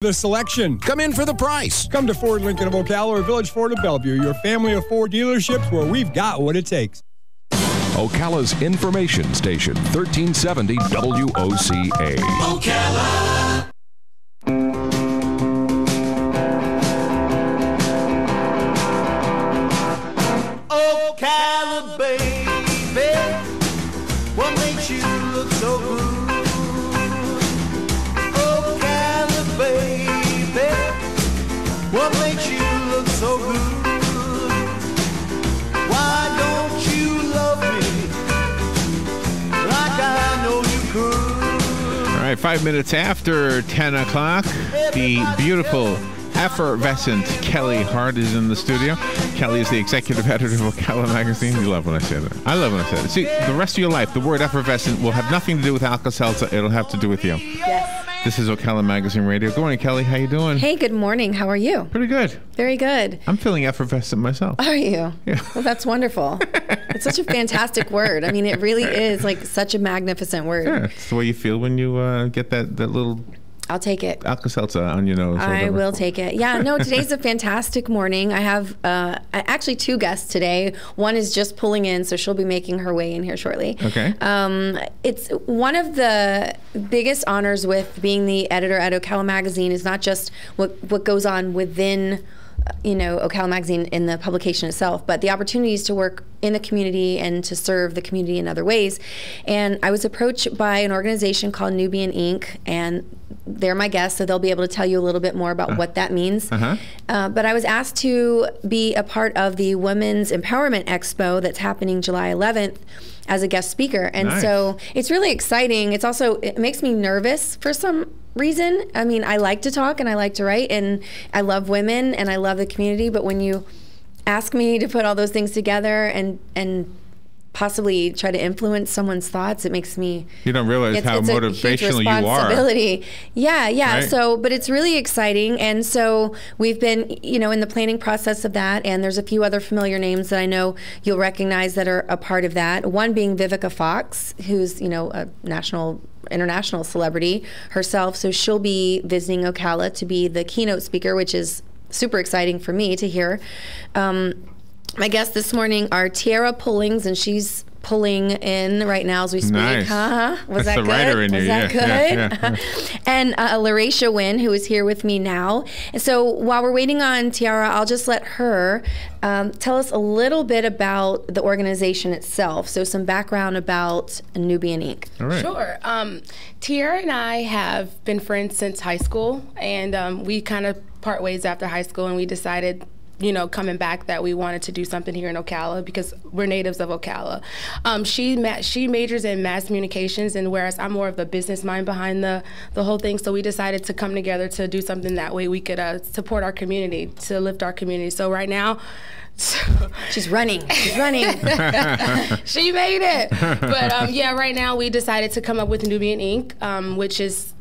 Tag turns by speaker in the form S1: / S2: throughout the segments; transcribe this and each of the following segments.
S1: The selection.
S2: Come in for the price.
S1: Come to Ford Lincoln of Ocala or Village Ford of Bellevue, your family of Ford dealerships where we've got what it takes.
S2: Ocala's information station, 1370 WOCA.
S3: Ocala. Ocala, baby, what makes you look so good? Ocala, baby, what makes you look so good? Why don't you love me like I know you could?
S4: All right, 5 minutes after 10 o'clock, the beautiful, effervescent Kelli Hart is in the studio. Kelli is the executive editor of Ocala magazine. You love when I say that. I love when I say that. See, the rest of your life, the word effervescent will have nothing to do with Alka-Seltzer. It'll have to do with you.
S5: Yes.
S4: This is Ocala Magazine Radio. Good morning, Kelli. How you doing?
S5: Hey, good morning. How are you?
S4: Pretty good.
S5: Very good.
S4: I'm feeling effervescent myself.
S5: Are you?
S4: Yeah.
S5: Well, that's wonderful. It's such a fantastic word. I mean, it really is like such a magnificent word.
S4: Yeah, it's the way you feel when you get that little...
S5: I'll take it.
S4: Alka-Seltzer on your nose.
S5: I will take it. Yeah, no, today's a fantastic morning. I have actually two guests today. One is just pulling in, so she'll be making her way in here shortly.
S4: Okay.
S5: It's one of the biggest honors with being the editor at Ocala Magazine is not just what goes on within Ocala Magazine in the publication itself, but the opportunities to work in the community and to serve the community in other ways. And I was approached by an organization called Nubian Inc., and they're my guests, so they'll be able to tell you a little bit more about what that means. But I was asked to be a part of the Women's Empowerment Expo that's happening July 11th as a guest speaker. And so it's really exciting. It's also, it makes me nervous for some reason. I mean, I like to talk and I like to write and I love women and I love the community, but when you ask me to put all those things together and possibly try to influence someone's thoughts, it makes me...
S4: You don't realize how motivational you are.
S5: Yeah.
S4: Right?
S5: So, but it's really exciting. And so we've been, in the planning process of that. And there's a few other familiar names that I know you'll recognize that are a part of that. One being Vivica Fox, who's, a international celebrity herself. So she'll be visiting Ocala to be the keynote speaker, which is super exciting for me to hear. My guests this morning are Tiara Pullings, and she's pulling in right now as we speak.
S4: Nice.
S5: Was
S4: That's
S5: that
S4: the
S5: good?
S4: writer in
S5: Was
S4: you.
S5: that good?
S4: Yeah.
S5: And Larisha Wynn, who is here with me now. And so while we're waiting on Tiara, I'll just let her tell us a little bit about the organization itself. So some background about Nubian Inc.
S4: All right.
S6: Sure. Tiara and I have been friends since high school, and we kind of part ways after high school, and we decided, coming back, that we wanted to do something here in Ocala because we're natives of Ocala. She majors in mass communications, and whereas I'm more of the business mind behind the whole thing, so we decided to come together to do something that way we could support our community, to lift our community. So right now,
S5: She's running. She
S6: made it. But right now we decided to come up with Nubian Inc., which is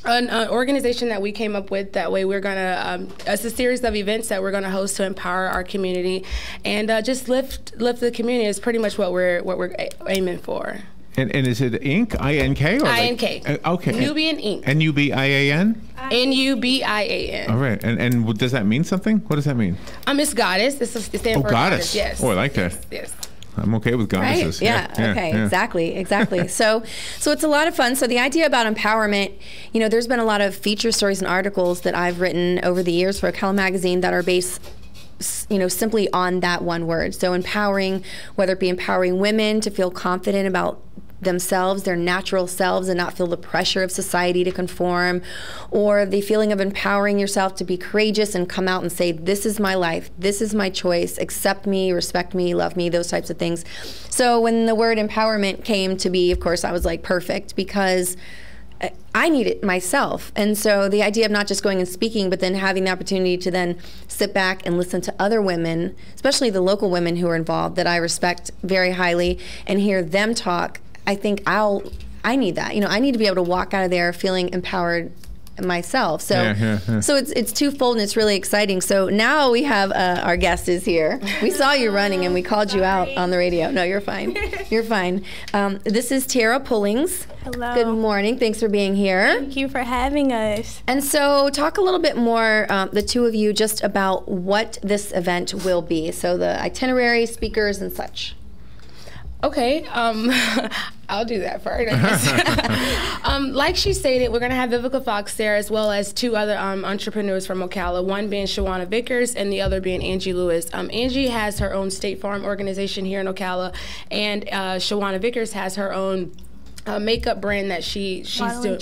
S6: an organization that we came up with. That way we're gonna, it's a series of events that we're gonna host to empower our community and just lift the community is pretty much what we're aiming for.
S4: And is it Inc? I-N-K? Or
S6: I-N-K.
S4: Okay.
S6: Nubian Inc.
S4: N-U-B-I-A-N?
S6: N-U-B-I-A-N.
S4: All right. And does that mean something? What does that mean?
S6: It's goddess. It stands for
S4: goddess.
S6: Yes.
S4: Oh, I like that.
S6: Yes.
S4: I'm okay with goddesses.
S5: Right? Yeah. Okay. Yeah. Exactly. So it's a lot of fun. So the idea about empowerment, there's been a lot of feature stories and articles that I've written over the years for Ocala Magazine that are based simply on that one word. So empowering, whether it be empowering women to feel confident about themselves, their natural selves, and not feel the pressure of society to conform, or the feeling of empowering yourself to be courageous and come out and say, this is my life, this is my choice, accept me, respect me, love me, those types of things. So when the word empowerment came to be, of course, I was like, perfect, because I need it myself. And so the idea of not just going and speaking, but then having the opportunity to then sit back and listen to other women, especially the local women who are involved that I respect very highly, and hear them talk, I think I need that. I need to be able to walk out of there feeling empowered myself. So so it's twofold, and it's really exciting. So now we have our guest is here. We saw you running and we called you out on the radio. No, you're fine. You're fine. This is Tara Pullings.
S7: Hello.
S5: Good morning. Thanks for being here.
S7: Thank you for having us.
S5: And so talk a little bit more, the two of you, just about what this event will be. So the itinerary, speakers, and such.
S6: Okay, I'll do that first. Like she stated, we're going to have Vivica Fox there, as well as two other entrepreneurs from Ocala, one being Shawana Vickers and the other being Angie Lewis. Angie has her own State Farm organization here in Ocala, and Shawana Vickers has her own makeup brand that she's doing,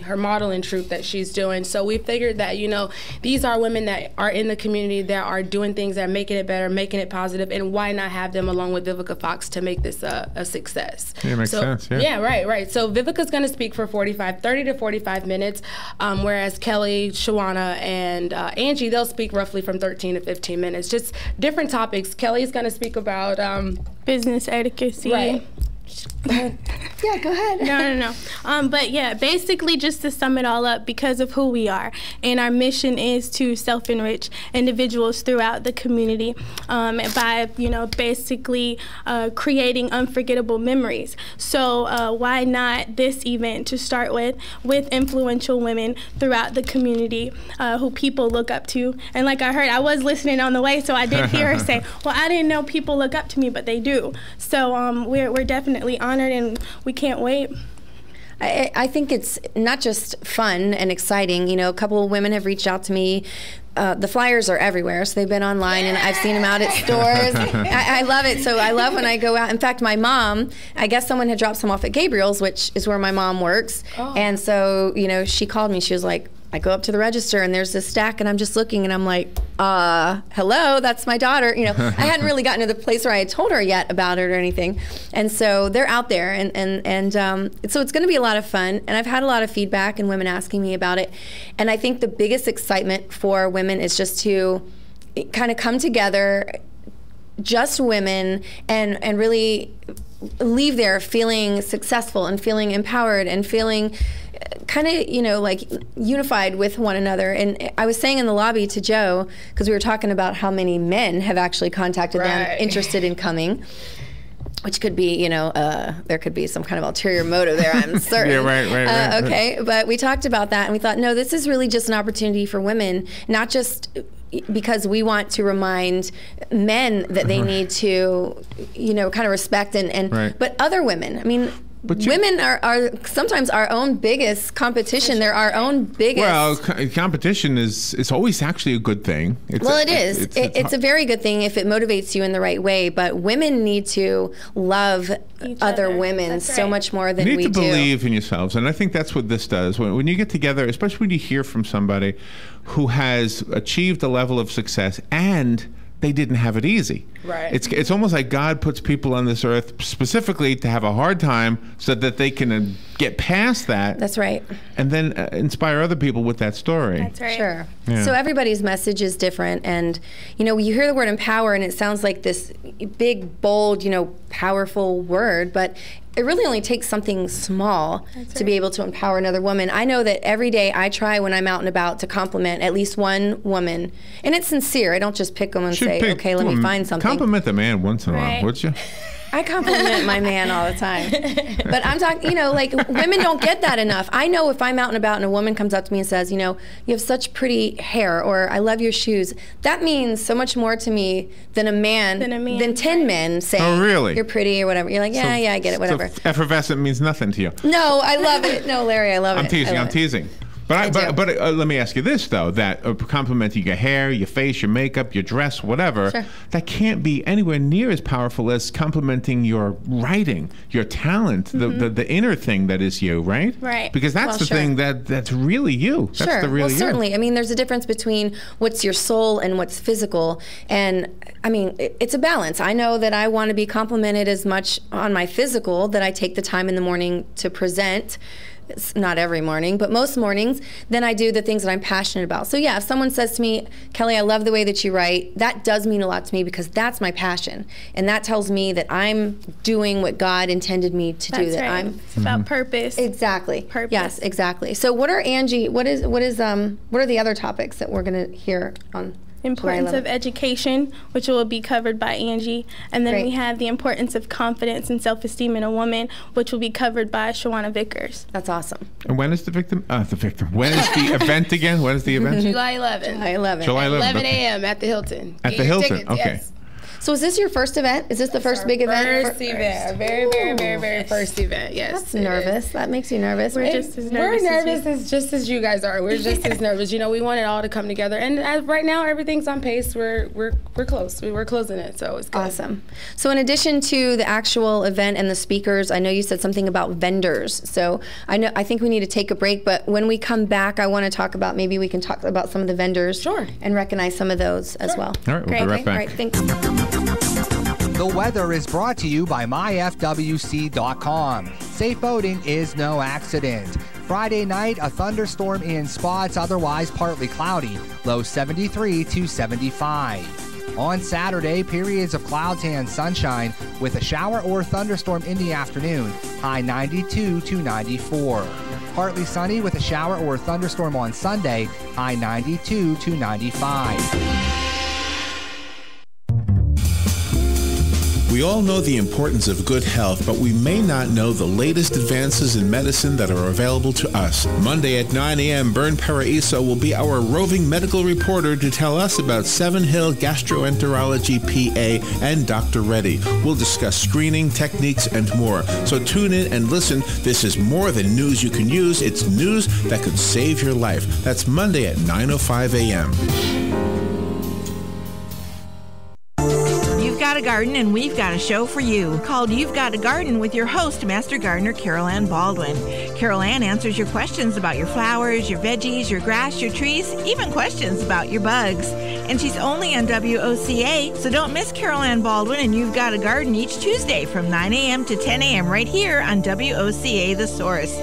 S6: her modeling troupe that she's doing. So we figured that, you know, these are women that are in the community that are doing things that are making it better, making it positive, and why not have them along with Vivica Fox to make this a success?
S4: Yeah, it makes sense. Yeah.
S6: Yeah, right. So Vivica's going to speak for 30 to 45 minutes, whereas Kelly, Shawana, and Angie, they'll speak roughly from 13 to 15 minutes. Just different topics. Kelly's going to speak about
S7: business etiquette.
S6: Right.
S5: Yeah, go ahead.
S7: No. But yeah, basically just to sum it all up, because of who we are, and our mission is to self-enrich individuals throughout the community by, you know, basically creating unforgettable memories. So why not this event to start with influential women throughout the community who people look up to. And like I heard, I was listening on the way, so I did hear her say, well, I didn't know people look up to me, but they do. So we're definitely honored, and we can't wait.
S5: I think it's not just fun and exciting. You know, a couple of women have reached out to me. The flyers are everywhere, so they've been online, and I've seen them out at stores. I love it. So I love when I go out. In fact, my mom, I guess someone had dropped some off at Gabriel's, which is where my mom works. Oh. And so, you know, she called me. She was like, I go up to the register and there's this stack, and I'm just looking, and I'm like, hello, that's my daughter. You know, I hadn't really gotten to the place where I had told her yet about it or anything. And so they're out there, and so it's going to be a lot of fun. And I've had a lot of feedback and women asking me about it. And I think the biggest excitement for women is just to kind of come together, just women, and really leave there feeling successful and feeling empowered and feeling kind of, you know, like unified with one another. And I was saying in the lobby to Joe, because we were talking about how many men have actually contacted them interested in coming, which could be, you know, there could be some kind of ulterior motive there, I'm certain.
S4: Yeah, right.
S5: Okay, but we talked about that, and we thought, no, this is really just an opportunity for women, not just because we want to remind men that they need to, you know, kind of respect but other women. I mean, women are sometimes our own biggest competition. They're our own biggest.
S4: Well, competition is always actually a good thing.
S5: It's a very good thing if it motivates you in the right way. But women need to love other women so much more than we do.
S4: You need to believe in yourselves, and I think that's what this does. When you get together, especially when you hear from somebody who has achieved a level of success and they didn't have it easy.
S6: Right.
S4: It's almost like God puts people on this earth specifically to have a hard time so that they can get past that.
S5: That's right.
S4: And then inspire other people with that story.
S7: That's right.
S5: Sure.
S4: Yeah.
S5: So everybody's message is different. And, you know, you hear the word empower and it sounds like this big, bold, you know, powerful word, but it really only takes something small to be able to empower another woman. I know that every day I try when I'm out and about to compliment at least one woman. And it's sincere. I don't just pick them and say, okay, let me find something.
S4: Compliment the man once in a while, would you?
S5: I compliment my man all the time. But I'm talking, you know, like women don't get that enough. I know if I'm out and about and a woman comes up to me and says, you know, you have such pretty hair, or I love your shoes, that means so much more to me than than 10 men saying,
S4: oh, really?
S5: You're pretty or whatever. You're like, yeah, I get it, whatever.
S4: So effervescent means nothing to you.
S5: No, I love it. No, Larry, I love it.
S4: I'm teasing. But let me ask you this, though, that complimenting your hair, your face, your makeup, your dress, whatever, that can't be anywhere near as powerful as complimenting your writing, your talent, the inner thing that is you, right?
S7: Right.
S4: Because that's the thing that's really you. That's the real you.
S5: Certainly. I mean, there's a difference between what's your soul and what's physical. And, I mean, it's a balance. I know that I want to be complimented as much on my physical that I take the time in the morning to present It's not every morning, but most mornings, then I do the things that I'm passionate about. So yeah, if someone says to me, Kelli, I love the way that you write, that does mean a lot to me because that's my passion. And that tells me that I'm doing what God intended me to do. That
S7: right.
S5: I'm
S7: It's about purpose.
S5: Exactly.
S7: Purpose.
S5: Yes, exactly. So what are what are the other topics that we're going to hear on
S7: Importance of education, which will be covered by Angie. And then we have the importance of confidence and self-esteem in a woman, which will be covered by Shawana Vickers.
S5: That's awesome.
S4: And when is the victim? When is the event again? When is the event?
S6: July 11th.
S5: July 11th.
S4: July 11th.
S6: 11 a.m. at the Hilton.
S4: At the Hilton,
S6: tickets,
S4: okay.
S6: Yes.
S5: So is this your first event? Is this the first big event?
S6: First event. Very first event, yes.
S5: That's nervous. That makes you nervous.
S7: We're
S5: right?
S7: just as nervous.
S6: We're nervous as just as you guys are. We're just as nervous. You know, we want it all to come together. And as right now, everything's on pace. We're close. We're closing it, so it's good.
S5: Awesome. So in addition to the actual event and the speakers, I know you said something about vendors. So I think we need to take a break, but when we come back, I want to talk about, maybe we can talk about some of the vendors.
S6: Sure.
S5: And recognize some of those as well.
S4: All right, we'll be right back.
S5: All right, thanks.
S8: The weather is brought to you by myfwc.com. Safe boating is no accident. Friday night, a thunderstorm in spots, otherwise partly cloudy, low 73 to 75. On Saturday, periods of clouds and sunshine with a shower or thunderstorm in the afternoon, high 92 to 94. Partly sunny with a shower or thunderstorm on Sunday, high 92 to 95.
S9: We all know the importance of good health, but we may not know the latest advances in medicine that are available to us. Monday at 9 a.m., Bern Paraiso will be our roving medical reporter to tell us about Seven Hill Gastroenterology PA and Dr. Reddy. We'll discuss screening, techniques, and more. So tune in and listen. This is more than news you can use. It's news that could save your life. That's Monday at 9:05 a.m.
S10: Got a garden, and we've got a show for you called You've Got a Garden with your host, Master Gardener Carol Ann Baldwin. Carol Ann answers your questions about your flowers, your veggies, your grass, your trees, even questions about your bugs. And she's only on WOCA, so don't miss Carol Ann Baldwin and You've Got a Garden each Tuesday from 9 a.m. to 10 a.m. right here on WOCA The Source.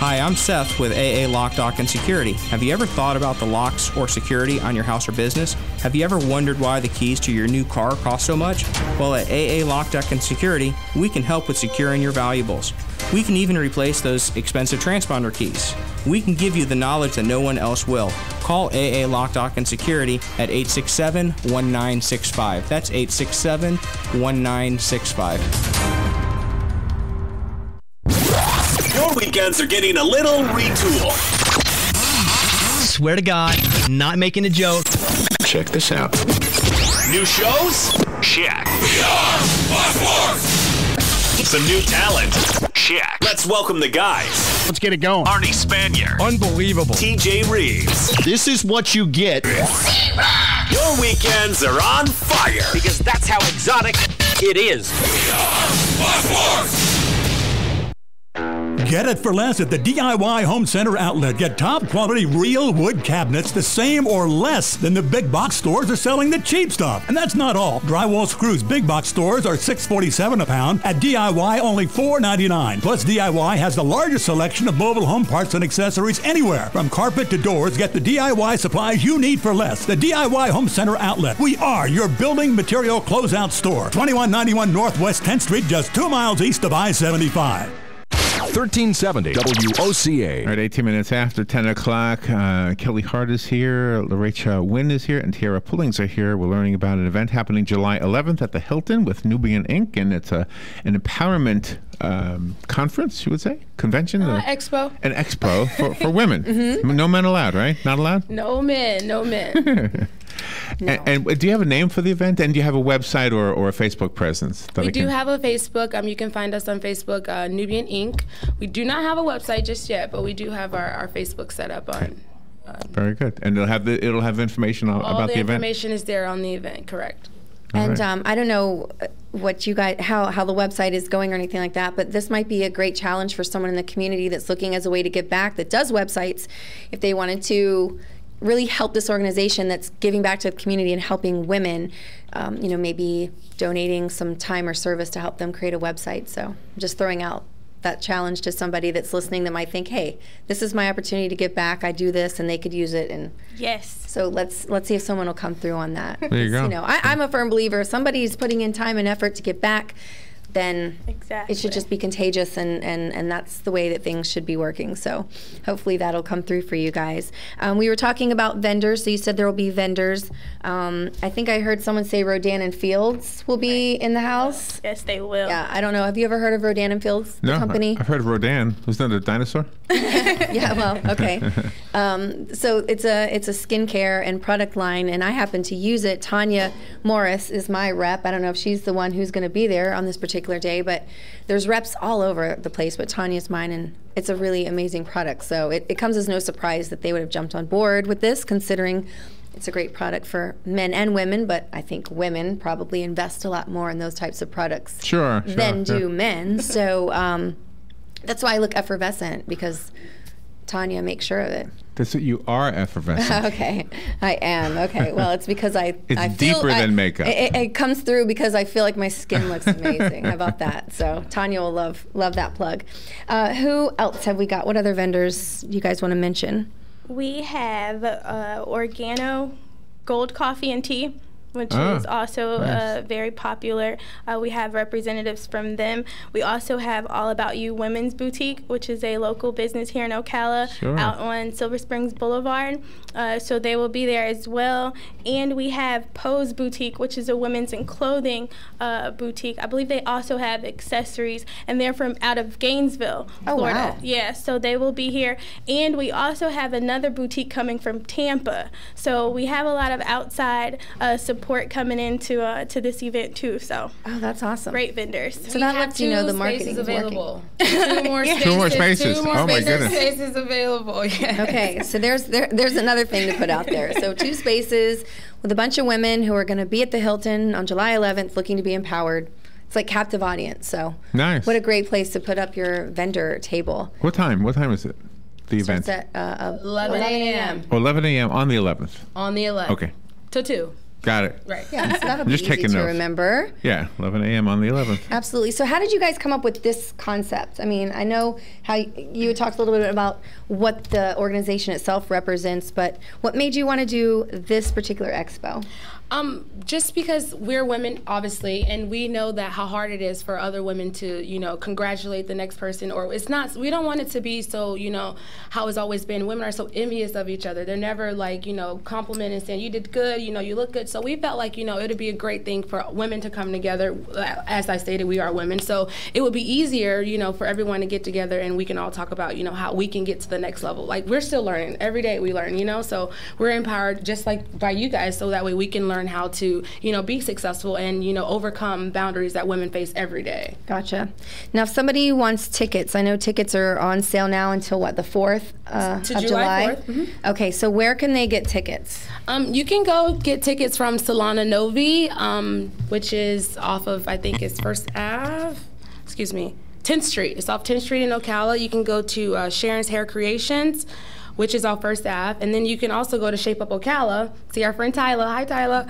S11: Hi, I'm Seth with AA Lock, Dock, and Security. Have you ever thought about the locks or security on your house or business? Have you ever wondered why the keys to your new car cost so much? Well, at AA Lock, Dock, and Security, we can help with securing your valuables. We can even replace those expensive transponder keys. We can give you the knowledge that no one else will. Call AA Lock, Dock, and Security at 867-1965. That's 867-1965.
S12: Your weekends are getting a little retool.
S13: Swear to God, not making a joke.
S12: Check this out. New shows? Check. Some new talent? Check. Let's welcome the guys.
S14: Let's get it going.
S12: Arnie Spanier.
S14: Unbelievable.
S12: TJ Reeves.
S14: This is what you get.
S12: Your weekends are on fire.
S15: Because that's how exotic it is.
S16: Get it for less at the DIY Home Center outlet. Get top quality real wood cabinets the same or less than the big box stores are selling the cheap stuff. And that's not all. Drywall screws big box stores are $6.47 a pound. At DIY, only $4.99. Plus, DIY has the largest selection of mobile home parts and accessories anywhere. From carpet to doors, get the DIY supplies you need for less. The DIY Home Center outlet. We are your building material closeout store. 2191 Northwest 10th Street, just 2 miles east of I-75.
S2: 1370 WOCA.
S4: All right, 18 minutes after 10 o'clock. Kelli Hart is here, Larecha Wynn is here, and Tiara Pullings are here. We're learning about an event happening July 11th at the Hilton with Nubian Inc., and it's an empowerment conference, you would say? Convention?
S6: Expo.
S4: An expo for women. Mm-hmm. No men allowed, right? Not allowed?
S6: No men. No.
S4: And do you have a name for the event? And do you have a website or a Facebook presence?
S6: We do have a Facebook. You can find us on Facebook, Nubian Inc. We do not have a website just yet, but we do have our Facebook set up on.
S4: Very good. And it'll have information about the event? All the
S6: information is there on the event, correct.
S5: And right. I don't know what you guys, how the website is going or anything like that, but this might be a great challenge for someone in the community that's looking as a way to give back, that does websites, if they wanted to really help this organization that's giving back to the community and helping women, maybe donating some time or service to help them create a website. So I'm just throwing out that challenge to somebody that's listening that might think, hey, this is my opportunity to give back. I do this, and they could use it. And
S7: yes.
S5: So let's see if someone will come through on that.
S4: There you go.
S5: I'm a firm believer. If somebody's putting in time and effort to give back, then
S7: exactly.
S5: It should just be contagious, and that's the way that things should be working. So hopefully that'll come through for you guys. We were talking about vendors, so you said there will be vendors. I think I heard someone say Rodan and Fields will be in the house.
S7: Yes, they will.
S5: Yeah, I don't know. Have you ever heard of Rodan and Fields, the
S4: No,
S5: company?
S4: I've heard of Rodan. Wasn't that a dinosaur?
S5: Yeah, well, okay. So it's a skincare and product line, and I happen to use it. Tanya Morris is my rep. I don't know if she's the one who's going to be there on this particular day, but there's reps all over the place, but Tanya's mine, and it's a really amazing product. So it comes as no surprise that they would have jumped on board with this, considering it's a great product for men and women, but I think women probably invest a lot more in those types of products than do men. So that's why I look effervescent, because Tanya makes sure of it.
S4: That's what you are, effervescent.
S5: Okay, I am. Okay, well, it's because I
S4: It's
S5: feel
S4: deeper than makeup.
S5: It comes through because I feel like my skin looks amazing. How about that? So Tanya will love that plug. Who else have we got? What other vendors do you guys want to mention?
S7: We have Organo Gold Coffee and Tea, which is also very popular. We have representatives from them. We also have All About You Women's Boutique, which is a local business here in Ocala, out on Silver Springs Boulevard. So they will be there as well. And we have Pose Boutique, which is a women's and clothing boutique. I believe they also have accessories, and they're from out of Gainesville, Florida.
S5: Wow.
S7: Yeah, so they will be here. And we also have another boutique coming from Tampa. So we have a lot of outside support coming into to this event too. So
S5: that's awesome.
S7: Great vendors.
S5: So that lets you know the marketing is
S6: available.
S5: Working.
S6: Two more spaces.
S4: Oh my goodness.
S6: Spaces available. Yeah.
S5: Okay, so there's another thing to put out there. So 2 spaces with a bunch of women who are going to be at the Hilton on July 11th, looking to be empowered. It's like captive audience. So
S4: nice.
S5: What a great place to put up your vendor table.
S4: What time? What time is it? The event.
S5: It's at
S6: 11 a.m.
S4: 11 a.m. on the 11th.
S6: On the 11th.
S4: Okay.
S6: To 2.
S4: Got it.
S6: Right.
S5: Yeah, so that'll be
S4: Just
S5: easy
S4: taking
S5: to
S4: notes.
S5: remember.
S4: Yeah, 11 a.m. on the 11th.
S5: Absolutely. So how did you guys come up with this concept? I mean, I know how you had talked a little bit about what the organization itself represents, but what made you want to do this particular expo?
S6: Just because we're women, obviously, and we know that how hard it is for other women to, congratulate the next person, or it's not, we don't want it to be so, how it's always been. Women are so envious of each other. They're never like, complimenting and saying, you did good, you look good. So we felt like, it would be a great thing for women to come together. As I stated, we are women. So it would be easier, for everyone to get together and we can all talk about, how we can get to the next level. Like, we're still learning. Every day we learn, so we're empowered just like by you guys, so that way we can learn how to, be successful and, overcome boundaries that women face every day.
S5: Gotcha. Now, if somebody wants tickets, I know tickets are on sale now until what, the 4th of July? 4th. Mm-hmm. Okay, so where can they get tickets?
S6: You can go get tickets from Solana Novi, which is off of, I think it's 10th Street. It's off 10th Street in Ocala. You can go to Sharon's Hair Creations, which is off First Ave. And then you can also go to Shape Up Ocala, see our friend Tyler. Hi, Tyler.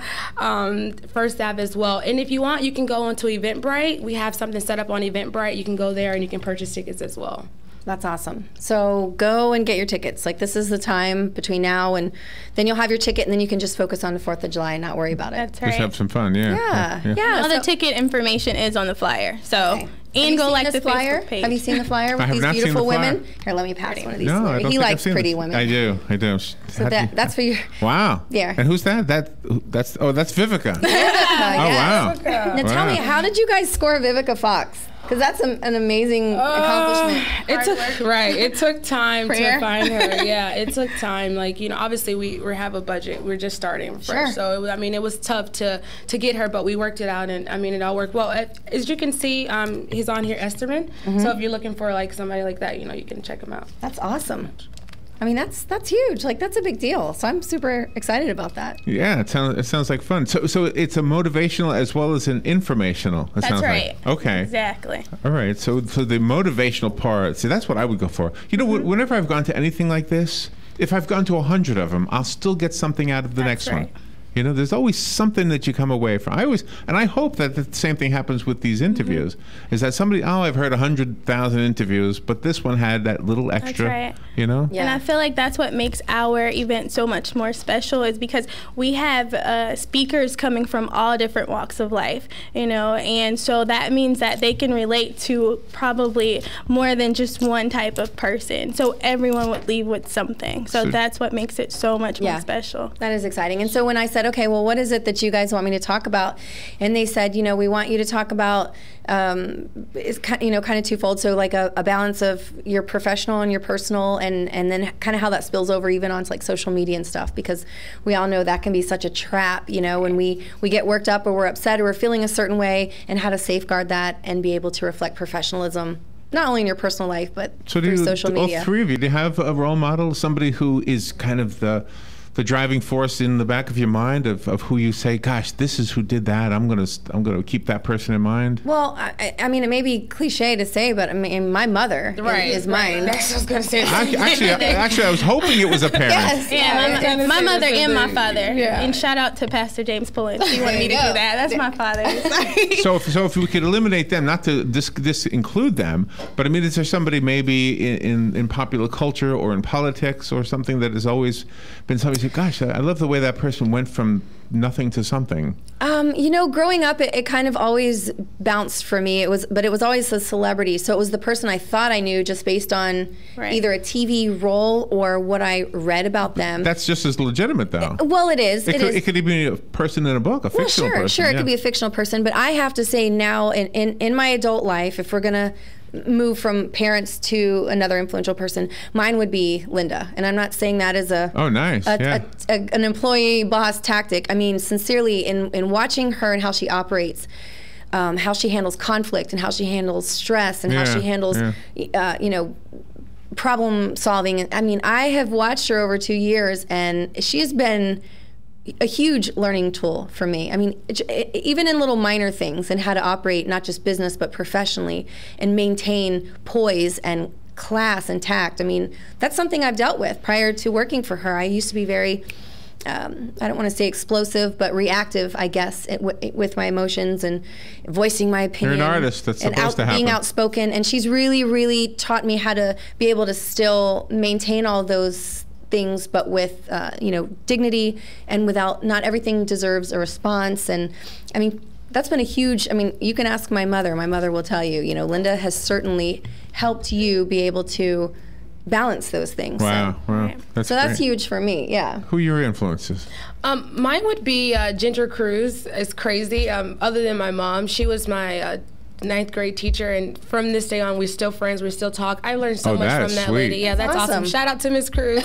S6: First Ave as well. And if you want, you can go onto Eventbrite. We have something set up on Eventbrite. You can go there and you can purchase tickets as well.
S5: That's awesome. So go and get your tickets. Like, this is the time between now and then you'll have your ticket, and then you can just focus on the 4th of July and not worry about it.
S7: That's right.
S4: Just have some fun, yeah.
S7: All the ticket information is on the flyer. So.
S5: Okay.
S7: And go like the
S5: flyer.
S7: Facebook page.
S5: Have you seen the flyer with these beautiful women? Here, let me pass one of these.
S4: No, I don't
S5: he
S4: think
S5: likes
S4: I've seen
S5: pretty
S4: this.
S5: women.
S4: I do.
S5: So that's for you.
S4: Wow.
S5: Yeah.
S4: And who's that? That's Vivica.
S5: Vivica, yes.
S4: Oh, wow.
S5: Now tell me, how did you guys score Vivica Fox? Because that's an amazing accomplishment.
S6: It took time to find her. Yeah, it took time. Like, obviously we have a budget. We're just starting fresh. So it was tough to get her, but we worked it out, and it all worked well. As you can see, he's on here, Esterman. Mm-hmm. So if you're looking for like somebody like that, you can check him out.
S5: That's awesome. I mean, that's huge. Like, that's a big deal. So I'm super excited about that.
S4: Yeah, it sounds like fun. So it's a motivational as well as an informational.
S7: That's right.
S4: Like. Okay.
S7: Exactly.
S4: All right. So the motivational part. See, that's what I would go for. Whenever I've gone to anything like this, if I've gone to 100 of them, I'll still get something out of the next one. You know, there's always something that you come away from. I hope that the same thing happens with these interviews. Is that somebody, I've heard 100,000 interviews, but this one had that little extra.
S7: That's right.
S4: You know?
S7: Yeah. And I feel like that's what makes our event so much more special, is because we have speakers coming from all different walks of life, you know, and so that means that they can relate to probably more than just one type of person. So everyone would leave with something. So that's what makes it so much more special.
S5: That is exciting. And so when I said, okay, well, what is it that you guys want me to talk about? And they said, you know, we want you to talk about, it's kind of twofold. So like a balance of your professional and your personal, and then kind of how that spills over even onto like social media and stuff, because we all know that can be such a trap, you know, when we get worked up or we're upset or we're feeling a certain way, and how to safeguard that and be able to reflect professionalism, not only in your personal life, but through social media.
S4: All three of you, do you have a role model, somebody who is kind of the driving force in the back of your mind of who you say, gosh, this is who did that. I'm gonna keep that person in mind.
S5: Well, I mean, it may be cliche to say, but I mean, my mother is mine.
S6: That's what I was gonna say.
S4: Actually, I was hoping it was a parent.
S5: Yes.
S7: Yeah, my mother and my father. Yeah. And shout out to Pastor James Pullen. He wanted me to do that. That's my father.
S4: So if we could eliminate them, not to include them, but I mean, is there somebody maybe in popular culture or in politics or something that has always been somebody? Gosh, I love the way that person went from nothing to something.
S5: You know, growing up, it kind of always bounced for me. But it was always a celebrity. So it was the person I thought I knew just based on either a TV role or what I read about them.
S4: That's just as legitimate, though.
S5: Well, it is.
S4: It could even be a person in a book, a fictional person.
S5: Sure, it could be a fictional person. But I have to say now, in my adult life, if we're gonna move from parents to another influential person, mine would be Linda. And I'm not saying that as an employee boss tactic. I mean, sincerely, in watching her and how she operates, how she handles conflict and how she handles stress and how she handles, you know, problem solving. I mean, I have watched her over 2 years, and she has been a huge learning tool for me. I mean, even in little minor things, and how to operate not just business but professionally and maintain poise and class and tact. I mean, that's something I've dealt with prior to working for her. I used to be very, I don't want to say explosive, but reactive, I guess, with my emotions and voicing my opinion.
S4: You're an artist. That's supposed to happen.
S5: Being outspoken. And she's really, really taught me how to be able to still maintain all those things, but with you know, dignity, and without, not everything deserves a response. And I mean, that's been a huge, I mean, you can ask my mother. My mother will tell you, you know, Linda has certainly helped you be able to balance those things.
S4: Wow, wow.
S5: That's huge for me, yeah.
S4: Who are your influences?
S6: Mine would be Ginger Cruz. It's crazy. Other than my mom, she was my 9th grade teacher, and from this day on, we're still friends. We still talk. I learned so much from that lady. Yeah, that's awesome. Shout out to Miss Cruz.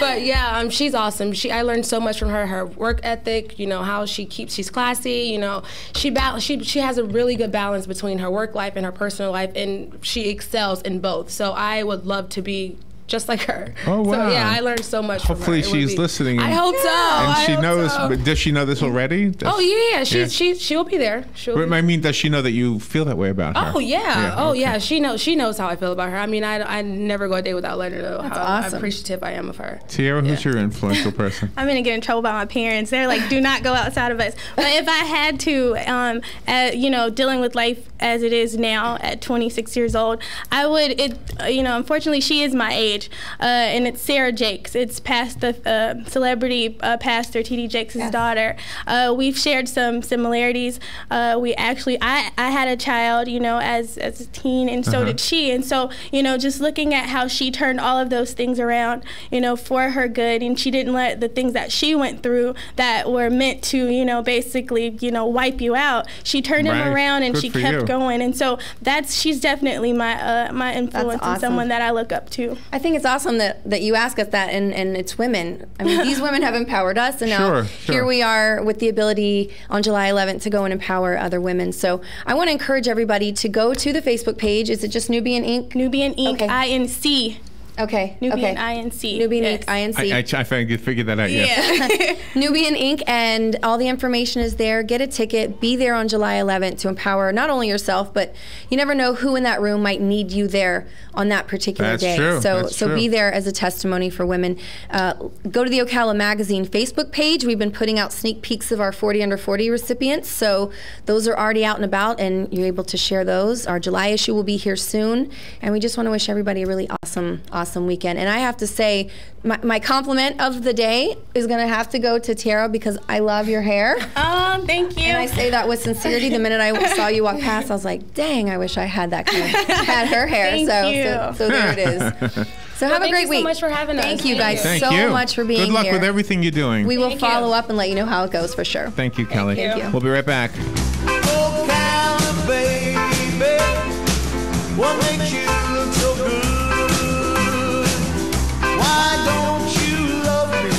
S6: But yeah, she's awesome. I learned so much from her. Her work ethic, you know, how she's classy. You know, she has a really good balance between her work life and her personal life, and she excels in both. So I would love to be just like her.
S4: Oh, wow.
S6: So yeah, I learned so much
S4: Hopefully
S6: from her.
S4: she's listening.
S6: I hope so.
S4: And she knows,
S6: so.
S4: Does she know this already?
S6: Yeah. She'll be there.
S4: I mean, does she know that you feel that way about her?
S6: Oh, yeah. Yeah. She knows how I feel about her. I mean, I never go a day without letting her know how appreciative I am of her.
S4: Tiara, who's your influential person?
S7: I'm going to get in trouble by my parents. They're like, do not go outside of us. But if I had to, you know, dealing with life as it is now at 26 years old, I would, you know, unfortunately, she is my age. And it's Sarah Jakes. It's the celebrity pastor T.D. Jakes' daughter. We've shared some similarities. I had a child, you know, as a teen, and so did she. And so, you know, just looking at how she turned all of those things around, you know, for her good, and she didn't let the things that she went through that were meant to, you know, basically, you know, wipe you out. She turned them around, and she kept going. And so she's definitely my influence and someone that I look up to.
S5: I think it's awesome that you ask us that, and it's women. I mean, these women have empowered us, and now here we are with the ability on July 11th to go and empower other women. So I want to encourage everybody to go to the Facebook page. Is it just Nubian Inc.?
S7: Nubian Inc.
S5: Okay.
S7: INC.
S5: Okay.
S7: Nubian INC.
S5: Nubian
S7: yes.
S5: INC.
S4: I figured that out.
S7: Yeah.
S5: Nubian Inc. And all the information is there. Get a ticket. Be there on July 11th to empower not only yourself, but you never know who in that room might need you there on that particular
S4: That's
S5: day.
S4: true.
S5: So
S4: That's true.
S5: be there as a testimony for women. Go to the Ocala Magazine Facebook page. We've been putting out sneak peeks of our 40 under 40 recipients. So those are already out and about, and you're able to share those. Our July issue will be here soon, and we just want to wish everybody a really awesome weekend. And I have to say, my compliment of the day is going to have to go to Tiara, because I love your hair.
S7: Oh, thank you.
S5: And I say that with sincerity. The minute I saw you walk past, I was like, dang, I wish I had that kind of, had her hair.
S7: Thank you.
S5: So there it is. So have a great week.
S6: Thank you so much for having us.
S5: Thank you guys
S4: Thank
S5: so
S4: you.
S5: much for being here.
S4: Good luck with everything you're doing.
S5: We will
S6: Thank
S5: follow
S6: you.
S5: up and let you know how it goes for sure.
S4: Thank you, Kelly.
S5: Thank you.
S4: We'll be right back.
S3: Ocala, baby, what makes you look so good? Why don't you love me?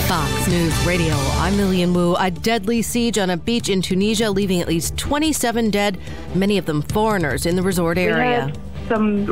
S17: Fox News Radio, I'm Lillian Wu. A deadly siege on a beach in Tunisia, leaving at least 27 dead, many of them foreigners in the resort area.
S18: We had some